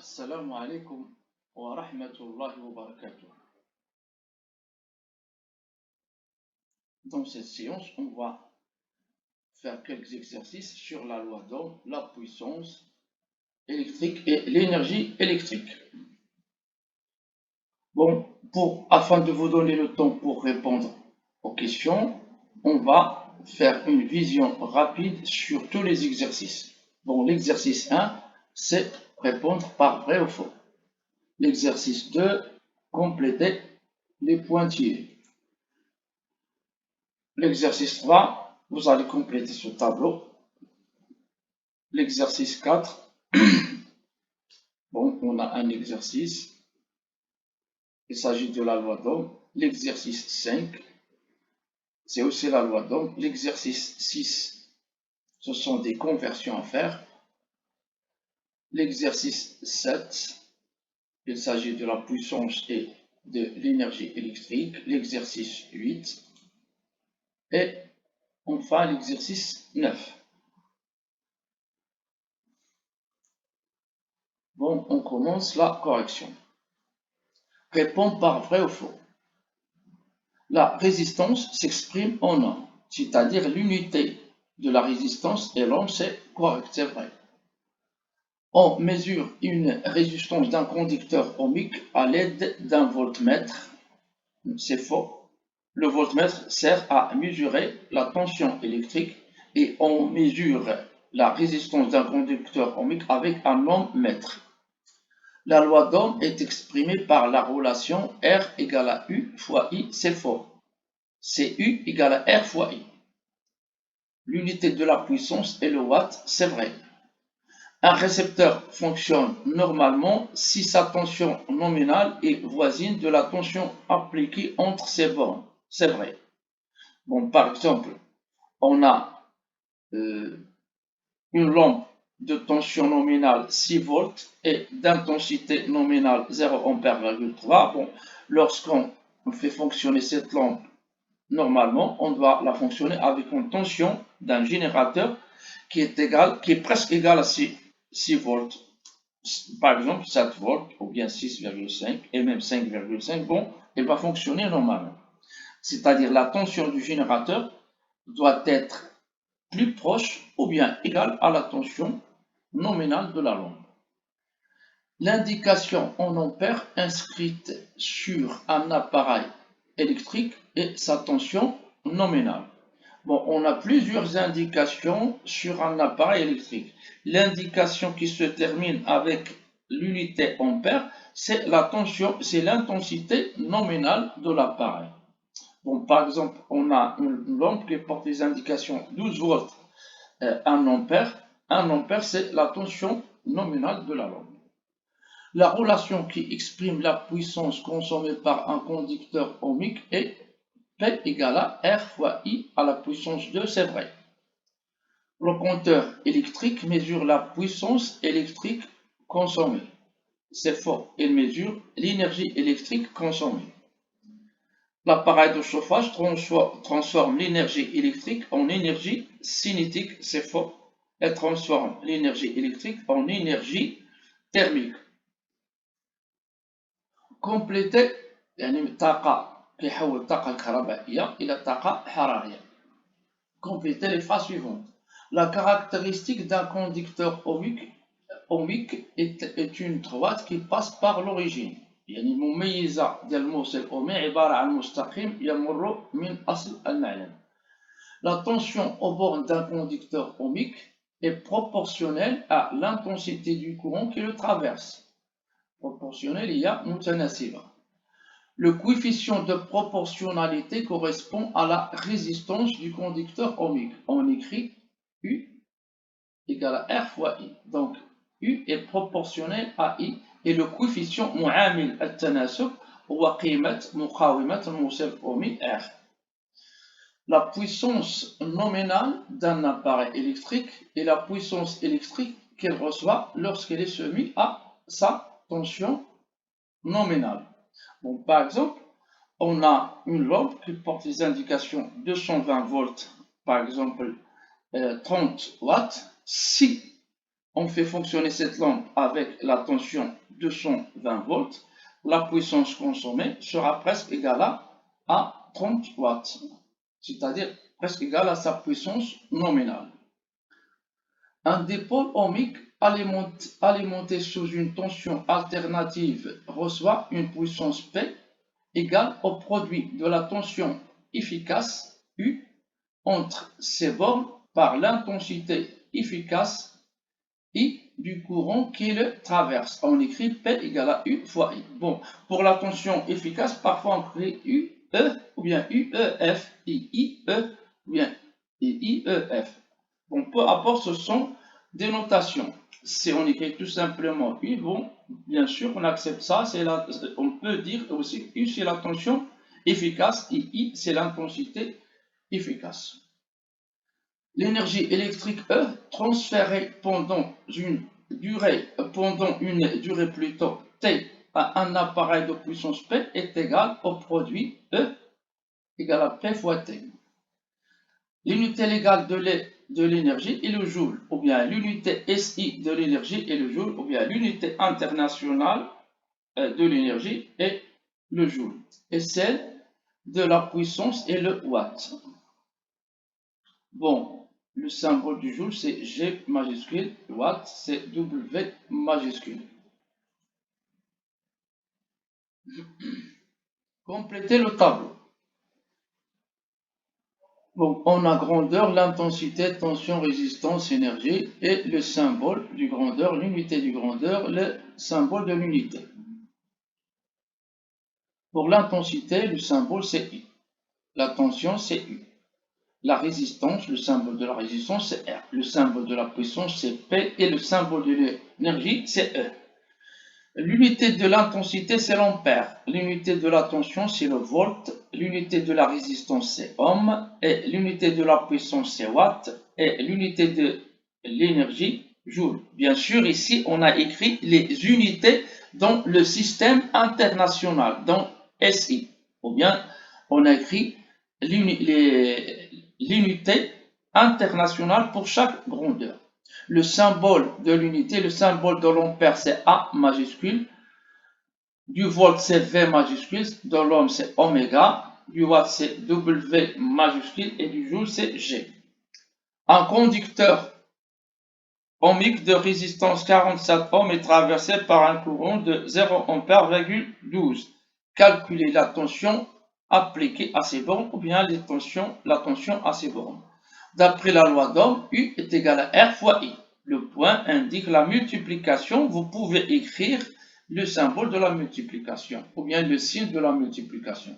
Assalamu alaikum wa rahmatullahi wa barakatuh. Dans cette séance, on va faire quelques exercices sur la loi d'Ohm, la puissance électrique et l'énergie électrique. Bon, afin de vous donner le temps pour répondre aux questions, on va faire une vision rapide sur tous les exercices. Bon, l'exercice 1, c'est répondre par vrai ou faux. L'exercice 2, compléter les pointillés. L'exercice 3, vous allez compléter ce tableau. L'exercice 4, bon, on a un exercice. Il s'agit de la loi d'Ohm. L'exercice 5, c'est aussi la loi d'Ohm. L'exercice 6, ce sont des conversions à faire. L'exercice 7, il s'agit de la puissance et de l'énergie électrique. L'exercice 8 et enfin l'exercice 9. Bon, on commence la correction. Réponds par vrai ou faux. La résistance s'exprime en ohm, c'est-à-dire l'unité de la résistance et l'ohm, c'est correct, c'est vrai. On mesure une résistance d'un conducteur ohmique à l'aide d'un voltmètre, c'est faux. Le voltmètre sert à mesurer la tension électrique et on mesure la résistance d'un conducteur ohmique avec un ohmmètre. La loi d'Ohm est exprimée par la relation R égale à U fois I, c'est faux. C'est U égale à R fois I. L'unité de la puissance est le watt, c'est vrai. Un récepteur fonctionne normalement si sa tension nominale est voisine de la tension appliquée entre ses bornes, c'est vrai. Bon, par exemple, on a une lampe de tension nominale 6 volts et d'intensité nominale 0 ampère,3. Bon, lorsqu'on fait fonctionner cette lampe normalement, on doit la fonctionner avec une tension d'un générateur qui est presque égale à 6 volts. Par exemple, 7 volts ou bien 6,5 et même 5,5. Bon, elle va fonctionner normalement. C'est-à-dire la tension du générateur doit être plus proche ou bien égale à la tension nominale de la lampe. L'indication en ampères inscrite sur un appareil électrique est sa tension nominale. Bon, on a plusieurs indications sur un appareil électrique. L'indication qui se termine avec l'unité ampère, c'est la tension, c'est l'intensité nominale de l'appareil. Bon, par exemple, on a une lampe qui porte les indications 12 volts, 1 ampère. 1 ampère, c'est la tension nominale de la lampe. La relation qui exprime la puissance consommée par un conducteur ohmique est P égale à R fois I à la puissance 2, c'est vrai. Le compteur électrique mesure la puissance électrique consommée. C'est faux, il mesure l'énergie électrique consommée. L'appareil de chauffage transforme l'énergie électrique en énergie cinétique, c'est faux. Elle transforme l'énergie électrique en énergie thermique. Compléter يعني طاقة كيحول الطاقة الكهربائية إلى طاقة حرارية. Compléter les phrases suivantes. La caractéristique d'un conducteur ohmique est une droite qui passe par l'origine. يعني المميزة ديال الموصل الأومي عبارة عن مستقيم يمر من أصل المعلم. La tension aux bornes d'un conducteur ohmique est proportionnelle à l'intensité du courant qui le traverse. Proportionnelle, il y a mutanasiba. Le coefficient de proportionnalité correspond à la résistance du conducteur ohmique. On écrit U égale à R fois I. Donc, U est proportionnel à I et le coefficient معامل التناسب هو قيمة مقاومة الموصل الأومي R. La puissance nominale d'un appareil électrique est la puissance électrique qu'il reçoit lorsqu'il est soumis à sa tension nominale. Bon, par exemple, on a une lampe qui porte les indications 220 volts, par exemple 30 watts. Si on fait fonctionner cette lampe avec la tension 220 volts, la puissance consommée sera presque égale à 30 watts, c'est-à-dire presque égale à sa puissance nominale. Un dipôle ohmique alimenté sous une tension alternative reçoit une puissance P égale au produit de la tension efficace U entre ces bornes par l'intensité efficace I du courant qui le traverse. On écrit P égale à U fois I. Bon, pour la tension efficace, parfois on écrit U, E ou bien UEF, I, E ou bien IEF. Bon, peu importe, ce sont des notations. Si on écrit tout simplement U, bon, bien sûr, on accepte ça. On peut dire aussi U, c'est la tension efficace et I, c'est l'intensité efficace. L'énergie électrique E transférée pendant une durée plutôt T à un appareil de puissance P est égale au produit E égale à P fois T. L'unité légale de l'énergie est le joule, ou bien l'unité SI de l'énergie est le joule, ou bien l'unité internationale de l'énergie est le joule. Et celle de la puissance est le watt. Bon, le symbole du joule c'est G majuscule, watt c'est W majuscule. Complétez le tableau. Bon, on a grandeur, l'intensité, tension, résistance, énergie et le symbole du grandeur, l'unité du grandeur, le symbole de l'unité. Pour l'intensité, le symbole c'est I. La tension c'est U. La résistance, le symbole de la résistance c'est R. Le symbole de la puissance c'est P et le symbole de l'énergie c'est E. L'unité de l'intensité, c'est l'ampère. L'unité de la tension, c'est le volt. L'unité de la résistance, c'est ohm. Et l'unité de la puissance, c'est watt. Et l'unité de l'énergie, joule. Bien sûr, ici, on a écrit les unités dans le système international, dans SI. Ou bien, on a écrit l'unité internationale pour chaque grandeur. Le symbole de l'unité, le symbole de l'ampère, c'est A majuscule. Du volt, c'est V majuscule. De l'ohm, c'est oméga. Du watt, c'est W majuscule. Et du joule, c'est G. Un conducteur ohmique de résistance 47 ohms est traversé par un courant de 0 ampère,12. Calculez la tension appliquée à ces bornes ou bien la tension à ces bornes. D'après la loi d'Ohm, U est égal à R fois I. Le point indique la multiplication. Vous pouvez écrire le symbole de la multiplication ou bien le signe de la multiplication.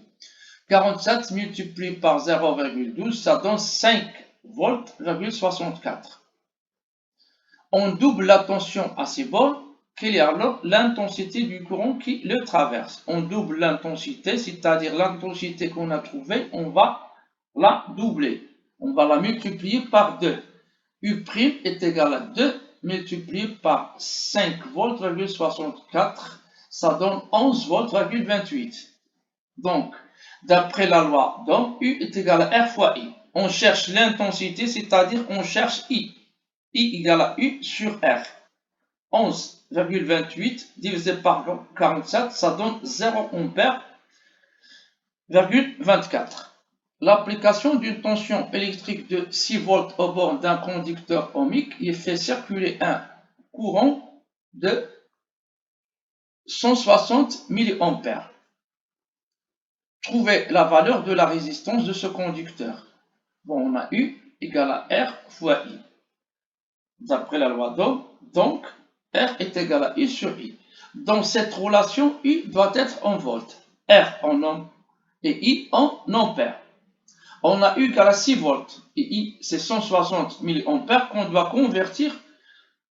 47 multiplié par 0,12, ça donne 5 volts,64. On double la tension à ces bornes. Quelle est alors l'intensité du courant qui le traverse? On double l'intensité, c'est-à-dire l'intensité qu'on a trouvée, on va la doubler. On va la multiplier par 2. U' est égal à 2 multiplié par 5 volts,64. Ça donne 11 volts,28. Donc, d'après la loi d'Ohm, U est égal à R fois I. On cherche l'intensité, c'est-à-dire on cherche I. I égale à U sur R. 11,28 divisé par 47, ça donne 0 ampère,24. L'application d'une tension électrique de 6 volts au bord d'un conducteur ohmique y fait circuler un courant de 160 mA. Trouvez la valeur de la résistance de ce conducteur. Bon, on a U égale à R fois I. D'après la loi d'Ohm, donc R est égal à I sur I. Dans cette relation, U doit être en volts, R en ohm et I en ampères. On a U égale à 6 volts et I c'est 160 mA qu'on doit convertir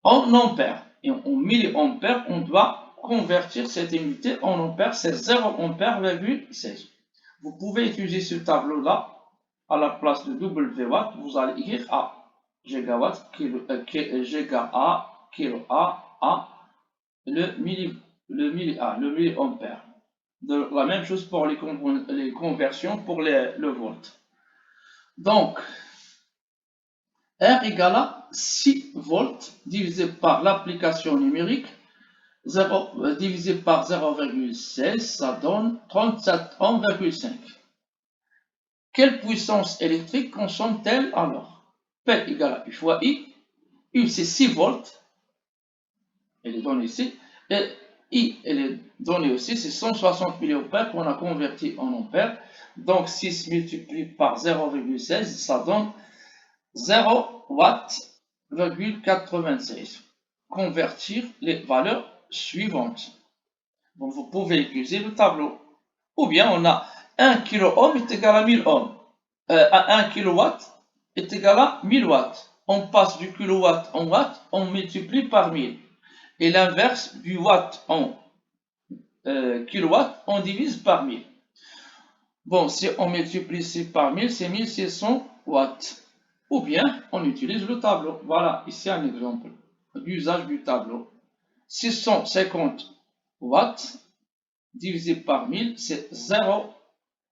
en ampères. Et en milliampères, on doit convertir cette unité en ampères, c'est 0 ampère,16. Vous pouvez utiliser ce tableau-là à la place de W watt, vous allez écrire A. Gigawatt, giga A, kilo A, le milliampère. La même chose pour les conversions pour le volt. Donc, R égale à 6 volts divisé par l'application numérique, divisé par 0,16, ça donne 37 ohms,5. Quelle puissance électrique consomme-t-elle alors? P égale à U fois I. U, c'est 6 volts. Elle est donnée ici. Et I, elle est donnée aussi, c'est 160 mA qu'on a converti en ampères. Donc 6 multiplié par 0,16, ça donne 0 watts,96. Convertir les valeurs suivantes. Donc vous pouvez utiliser le tableau. Ou bien on a 1 kOhm est égal à 1000 ohms. 1 kW est égal à 1000 watts. On passe du kilowatt en watt, on multiplie par 1000. Et l'inverse du watt en kilowatt, on divise par 1000. Bon, si on multiplie par 1000, c'est 1600 watts. Ou bien, on utilise le tableau. Voilà, ici un exemple d'usage du tableau. 650 watts divisé par 1000, c'est 0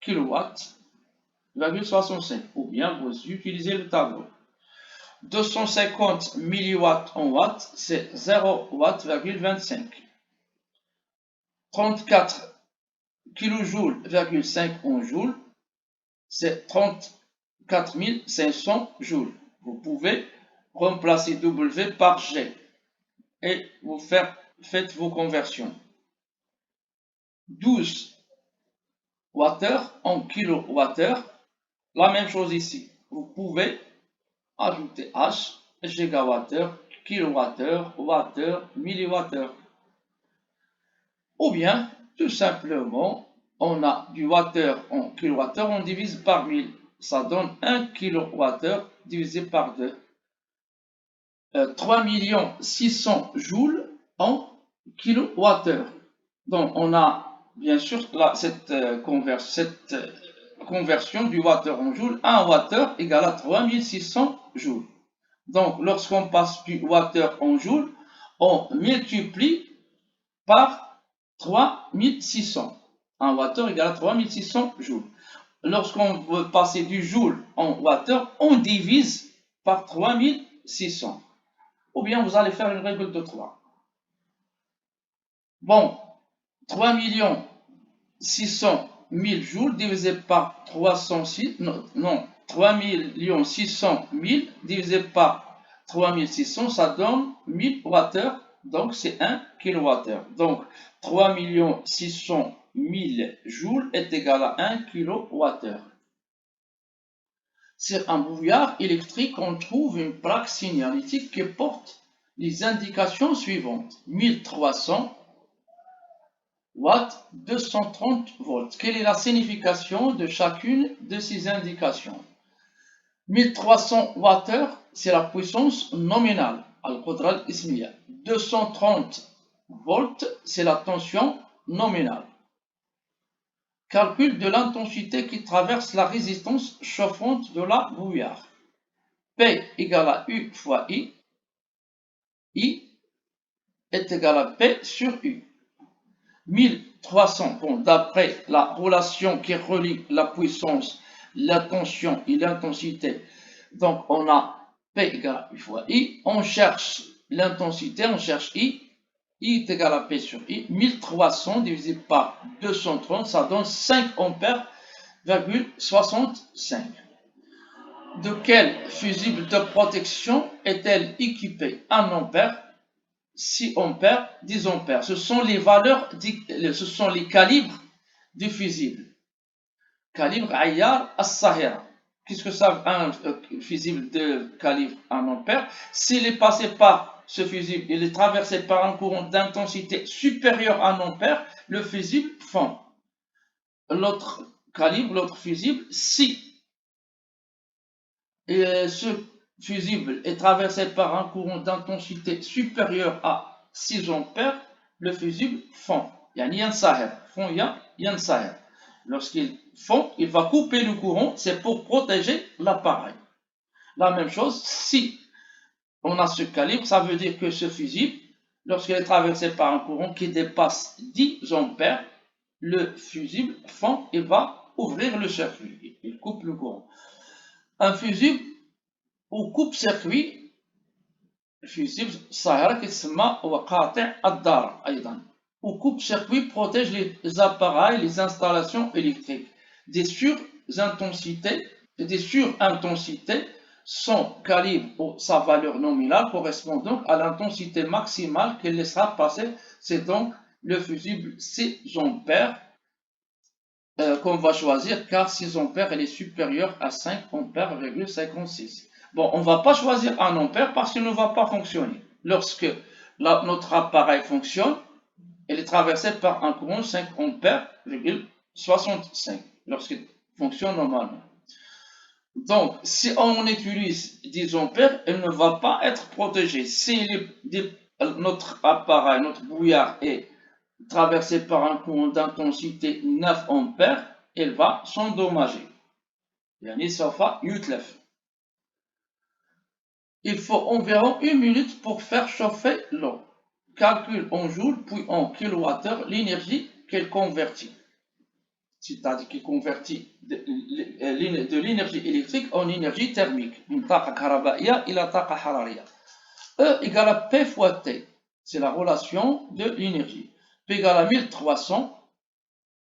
kW,65. Ou bien, vous utilisez le tableau. 250 milliwatts en watts, c'est 0 watt,25. 34 kJ,5 en joules, c'est 34 500 joules. Vous pouvez remplacer W par G et vous faites vos conversions. 12 Wh en kWh, la même chose ici. Vous pouvez ajouter H, gigawattheure, kilowattheure, wattheure, milliwattheure. Ou bien, tout simplement, on a du wattheure en kilowattheure, on divise par 1000. Ça donne 1 kWh divisé par 2. 3 600 joules en kilowattheure. Donc, on a bien sûr là, cette conversion du wattheure en joule. 1 wattheure égale à 3600 joules. Donc, lorsqu'on passe du wattheure en joule, on multiplie par 3600. 1 wattheure égale à 3600 joules. Lorsqu'on veut passer du joule en wattheure, on divise par 3600. Ou bien vous allez faire une règle de 3. Bon, 3 600 000 joules divisé par 306, non, 3 600 000 divisé par 3600, ça donne 1000 wattheures, donc c'est 1 kWh. Donc 3 600 000 joules est égal à 1 kWh. Sur un brouillard électrique, on trouve une plaque signalétique qui porte les indications suivantes. 1300 watts, 230 volts. Quelle est la signification de chacune de ces indications? 1300 wattheures, c'est la puissance nominale, al-qudra al-ismiya. 230 volts, c'est la tension nominale. Calcul de l'intensité qui traverse la résistance chauffante de la brouillard. P égale à U fois I. I est égal à P sur U. 1300, bon, d'après la relation qui relie la puissance, la tension et l'intensité, donc on a P égale à U fois I. On cherche l'intensité, on cherche I. I est égal à P sur I. 1300 divisé par 230, ça donne 5 ampères,65. De quel fusible de protection est-elle équipée? 1 ampère, 6 ampères, 10 ampères. Ce sont les valeurs, ce sont les calibres du fusible. Calibre Ayyar As-Sahira. Qu'est-ce que ça veut un fusible de calibre 1 ampère? S'il est passé par ce fusible, il est traversé par un courant d'intensité supérieure à 1 ampère, le fusible fond. L'autre calibre, l'autre fusible, si ce fusible est traversé par un courant d'intensité supérieure à 6 ampères, le fusible fond. Yani yansahir. Fond yansahir. Lorsqu'il fond, il va couper le courant, c'est pour protéger l'appareil. La même chose, si on a ce calibre, ça veut dire que ce fusible, lorsqu'il est traversé par un courant qui dépasse 10 ampères, le fusible fond et va ouvrir le circuit. Il coupe le courant. Un fusible وكوب-سيركوي الفيزيبل الصغيرة كتسمى هو قاطع الضرر أيضا. وكوب-سيركوي protège les appareils, les installations électriques des surintensités. Son calibre ou sa valeur nominale correspond donc à l'intensité maximale qu'elle laissera passer. C'est donc le fusible 6 ampères qu'on va choisir, car 6 ampères elle est supérieure à 5 ampères,56. Bon, on ne va pas choisir 1 ampère parce qu'il ne va pas fonctionner. Lorsque notre appareil fonctionne, elle est traversée par un courant 5 ampères,65 lorsqu'il fonctionne normalement. Donc, si on utilise 10 ampères, elle ne va pas être protégée. Si notre appareil, notre brouillard est traversé par un courant d'intensité 9 ampères, elle va s'endommager. Il faut environ 1 minute pour faire chauffer l'eau. Calcule en joules puis en kilowattheure l'énergie qu'elle convertit. C'est-à-dire qu'il convertit de l'énergie électrique en énergie thermique. Min taqa karabaiya ila taqa harariya. E égale à P fois T. C'est la relation de l'énergie. P égale à 1300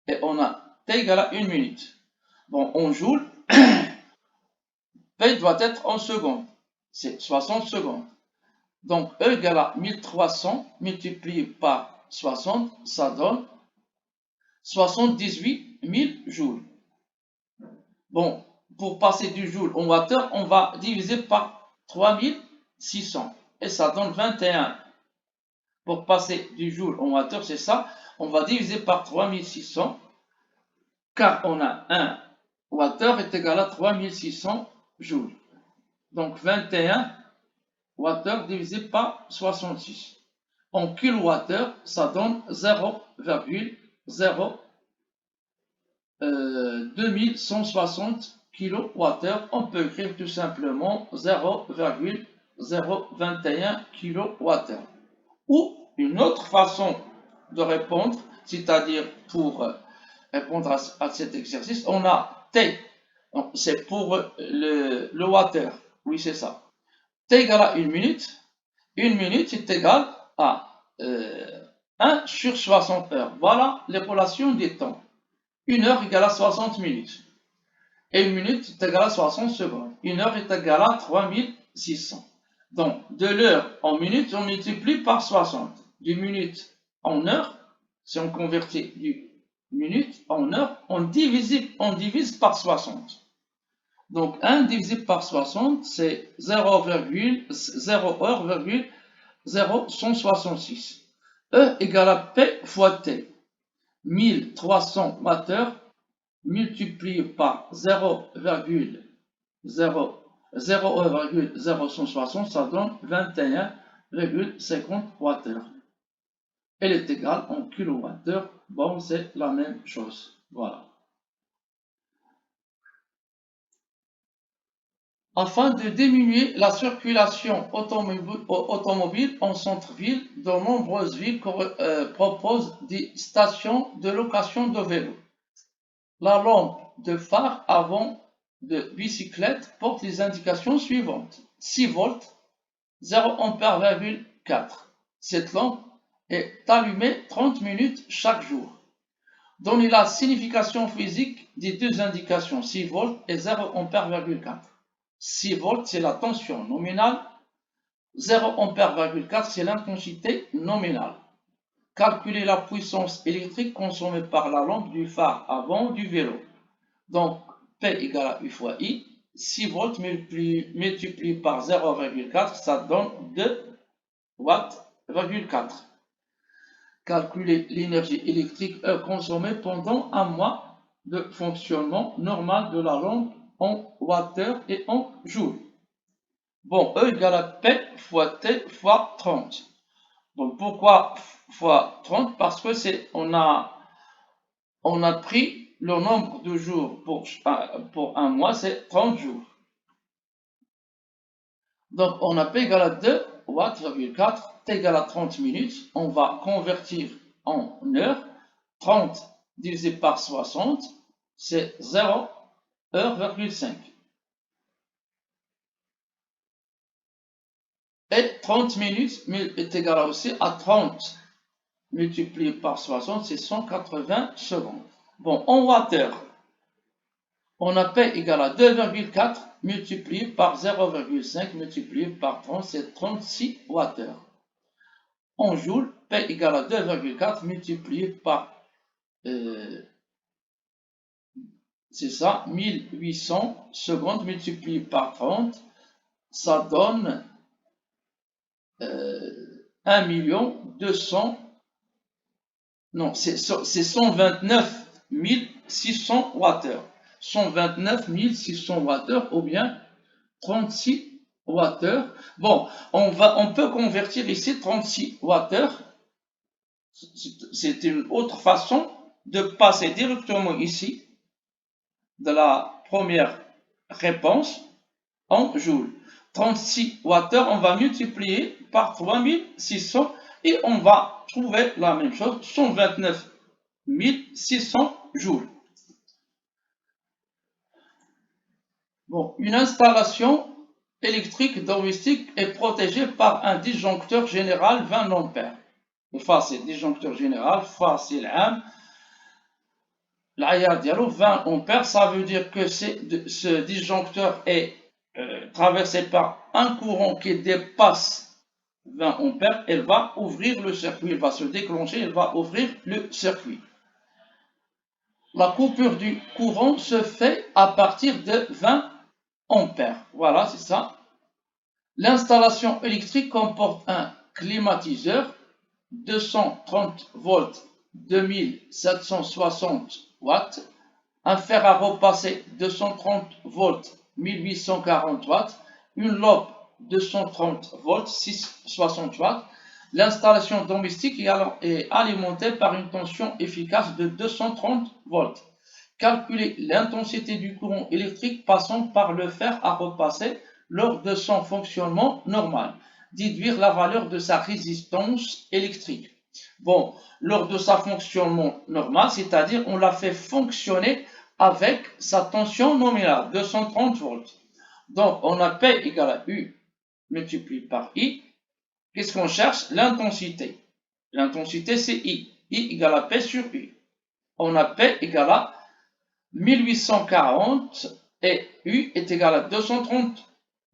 et on a T égale à 1 minute. Bon, en joules, P doit être en secondes. C'est 60 secondes. Donc E égale à 1300 multiplié par 60, ça donne 78 000 joules. Bon, pour passer du joule en wattheure, on va diviser par 3600 et ça donne 21. Pour passer du joule en wattheure, c'est ça, on va diviser par 3600 car on a 1 wattheure est égal à 3600 joules. Donc 21 wattheure divisé par 66. En kilowattheure, ça donne 0,2160 kWh. On peut écrire tout simplement 0,021 kWh. Ou une autre façon de répondre, c'est-à-dire pour répondre à cet exercice, on a T. C'est pour le wattheure. Oui, c'est ça. T égale à 1 minute. 1 minute est égal à 1 sur 60 heures. Voilà les relations des temps. 1 heure égale à 60 minutes. Et 1 minute est égale à 60 secondes. 1 heure est égale à 3600. Donc, de l'heure en minute, on multiplie par 60. Du minute en heure, si on convertit du minute en heure, on divise par 60. Donc, 1 divisé par 60, c'est 0,0166. E égale à P fois T. 1300 wattheures multiplié par 0,0160, ça donne 21,50 wattheures. Elle est égale en kilowattheure. Bon, c'est la même chose. Voilà. Afin de diminuer la circulation automobile en centre-ville, de nombreuses villes proposent des stations de location de vélos. La lampe de phare avant de bicyclette porte les indications suivantes. 6 volts, 0 ampère,4. Cette lampe est allumée 30 minutes chaque jour. Donnez la signification physique des deux indications, 6 volts et 0 ampère,4. 6 volts, c'est la tension nominale. 0 ampère,4, c'est l'intensité nominale. Calculez la puissance électrique consommée par la lampe du phare avant du vélo. Donc, P égale à U fois I. 6 volts multiplié par 0,4, ça donne 2 watts,4. Calculez l'énergie électrique consommée pendant un mois de fonctionnement normal de la lampe en wattheure et en joules. Bon, E égale à P fois T fois 30. Donc, pourquoi fois 30? Parce que on a pris le nombre de jours pour un mois, c'est 30 jours. Donc, on a P égale à 2 watts,4, T égale à 30 minutes. On va convertir en heures. 30 divisé par 60, c'est 0,5 heure. Et 30 minutes est égal aussi à 30 multiplié par 60, c'est 180 secondes. Bon, en watts, on a P égale à 2,4 multiplié par 0,5 multiplié par 30, c'est 36 watts. En joules, P égale à 2,4 multiplié par, c'est ça, 1800 secondes multiplié par 30, ça donne 1 200 000, non, c'est 129 600 watts. 129 600 watts ou bien 36 watts. Bon, on peut convertir ici 36 watts. C'est une autre façon de passer directement ici de la première réponse en joules. 36 watts, on va multiplier par 3600 et on va trouver la même chose, 129 600 joules. Bon, une installation électrique domestique est protégée par un disjoncteur général 20 ampères. Facile, disjoncteur général, facile, hein? L'AIA dialo 20 ampères, ça veut dire que ce disjoncteur est traversé par un courant qui dépasse 20 ampères, elle va ouvrir le circuit, elle va se déclencher, elle va ouvrir le circuit. La coupure du courant se fait à partir de 20 ampères. Voilà, c'est ça. L'installation électrique comporte un climatiseur 230 volts 2760 watts, un fer à repasser 230 volts 1840 watts, une lampe 230 volts 660 watts. L'installation domestique est alimentée par une tension efficace de 230 volts. Calculer l'intensité du courant électrique passant par le fer à repasser lors de son fonctionnement normal. Déduire la valeur de sa résistance électrique. Bon, lors de sa fonctionnement normal, c'est-à-dire on l'a fait fonctionner avec sa tension nominale, 230 volts. Donc, on a P égale à U multiplié par I. Qu'est-ce qu'on cherche? L'intensité. L'intensité, c'est I. I égale à P sur U. On a P égale à 1840 et U est égal à 230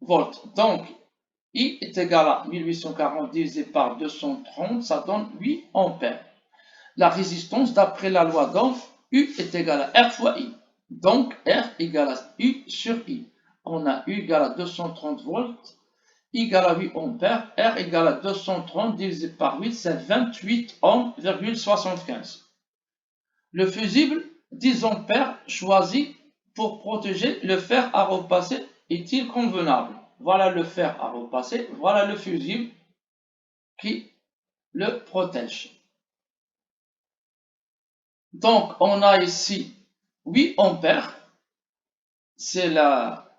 volts. Donc, I est égal à 1840 divisé par 230, ça donne 8 ampères. La résistance, d'après la loi d'Ohm, U est égal à R fois I. Donc, R égale à U sur I. On a U égale à 230 volts, I égale à 8 ampères, R égale à 230 divisé par 8, c'est 28 ohms,75. Le fusible 10 ampères choisi pour protéger le fer à repasser est-il convenable? Voilà le fer à repasser, voilà le fusible qui le protège. Donc, on a ici 8 ampères, c'est la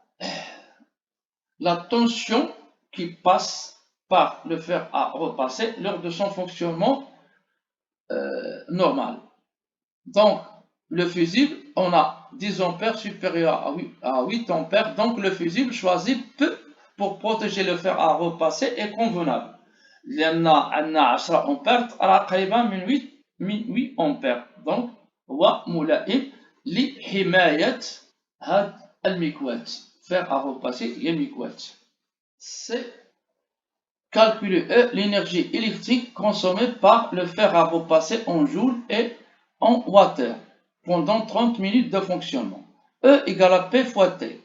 tension qui passe par le fer à repasser lors de son fonctionnement normal. Donc, le fusible, on a 10 ampères supérieur à 8 ampères, donc le fusible choisi peut, pour protéger le fer à repasser, est convenable. لأن عندنا 10 أمبير قريبة من 8 أمبير، donc هو ملائم لحماية هذا المكواة. Fer à repasser هي مكواة. C'est calculer l'énergie électrique consommée par le fer à repasser en joules et en watts pendant 30 minutes de fonctionnement. E égale à P fois T.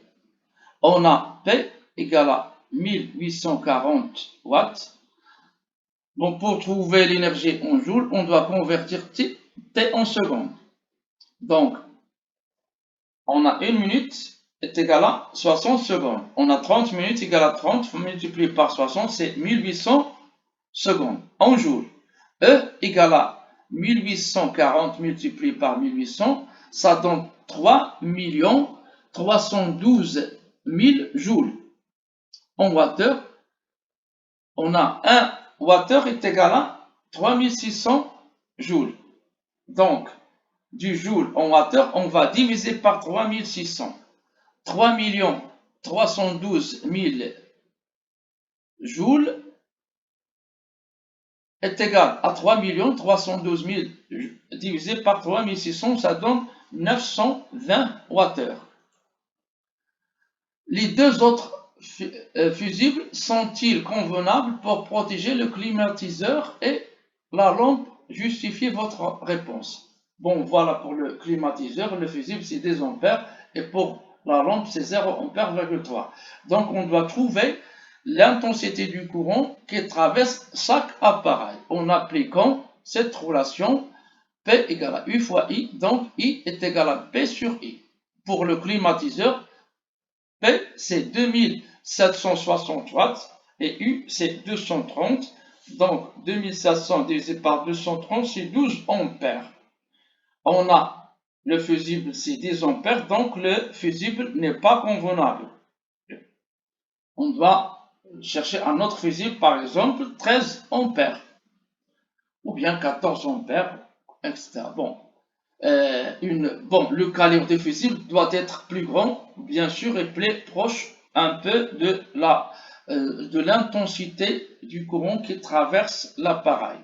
On a P égale à 1840 watts. Donc, pour trouver l'énergie en joules, on doit convertir T en secondes. Donc, on a 1 minute est égale à 60 secondes. On a 30 minutes égale à 30 multiplié par 60, c'est 1800 secondes en joules. E égale à 1840 multiplié par 1800, ça donne 3 312 000 joules. En watts, on a 1 wattheure est égal à 3600 joules. Donc, du joule en wattheure, on va diviser par 3600. 3 312 000 joules est égal à 3 312 000 divisé par 3600, ça donne 920 Wh. Les deux autres fusibles sont-ils convenables pour protéger le climatiseur et la lampe? Justifiez votre réponse. Bon, voilà, pour le climatiseur, le fusible c'est 10 ampères et pour la lampe c'est 0 ampère,3. Donc on doit trouver l'intensité du courant qui traverse chaque appareil en appliquant cette relation P égale à U fois I, donc I est égal à P sur I. Pour le climatiseur, P c'est 2760 watts et U c'est 230. Donc 2700 divisé par 230 c'est 12 ampères. On a le fusible c'est 10 ampères, donc le fusible n'est pas convenable. On doit chercher un autre fusible, par exemple 13 ampères ou bien 14 ampères, etc. Bon, le calibre des fusibles doit être plus grand, bien sûr, et plus proche un peu de l'intensité du courant qui traverse l'appareil.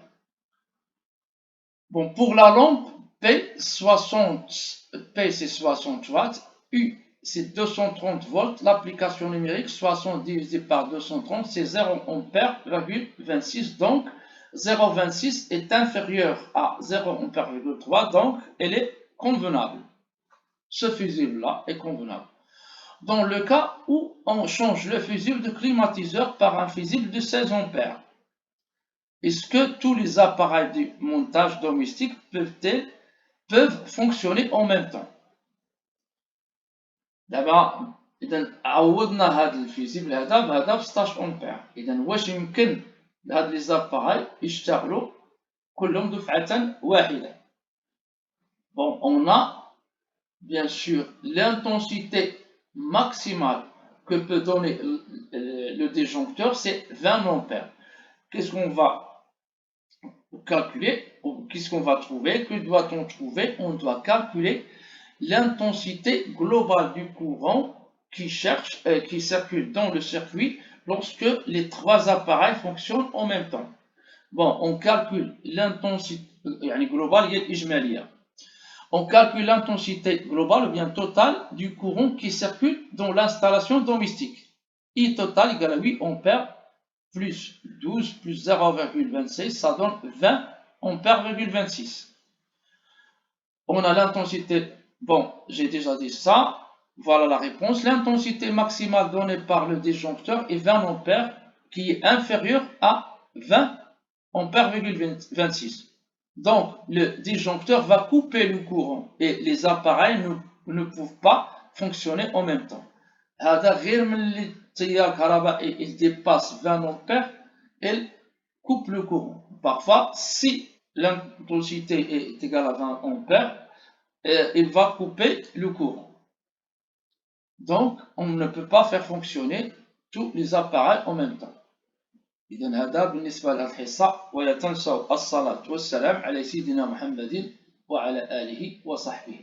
Bon, pour la lampe, P c'est 60 watts, U c'est 230 volts, l'application numérique 60 divisé par 230 c'est 0 ampère,26, donc 0,26 est inférieur à 0 ampère,3, donc elle est convenable. Ce fusible-là est convenable. Dans le cas où on change le fusible de climatiseur par un fusible de 16 ampères, est-ce que tous les appareils de montage domestique peuvent fonctionner en même temps? دابا اذا عوضنا هذا الفيزيبل هذا بهذا ب 16 امبير، اذا واش يمكن لهاد لي زاباراي يشتغلوا كلهم دفعه واحده؟ Bon, on a bien sûr l'intensité maximale que peut donner le disjoncteur, c'est 20 ampères. Qu'est-ce qu'on va calculer? Qu'est-ce qu'on va trouver? Que doit-on trouver? On doit calculer l'intensité globale du courant qui circule dans le circuit lorsque les trois appareils fonctionnent en même temps. Bon, on calcule l'intensité globale, on calcule l'intensité globale ou bien totale du courant qui circule dans l'installation domestique. I total égale à 8 ampères plus 12 plus 0,26, ça donne 20 ampères,26. On a l'intensité. Bon, j'ai déjà dit ça. Voilà la réponse. L'intensité maximale donnée par le disjoncteur est 20 ampères, qui est inférieure à 20 ampères,26. Donc, le disjoncteur va couper le courant et les appareils ne peuvent pas fonctionner en même temps. Il dépasse 20 ampères, il coupe le courant. Parfois, si l'intensité est égale à 20 ampères, il va couper le courant. Donc, on ne peut pas faire fonctionner tous les appareils en même temps. إذن هذا بالنسبة للحصة، ولا تنسوا الصلاة والسلام على سيدنا محمد وعلى آله وصحبه.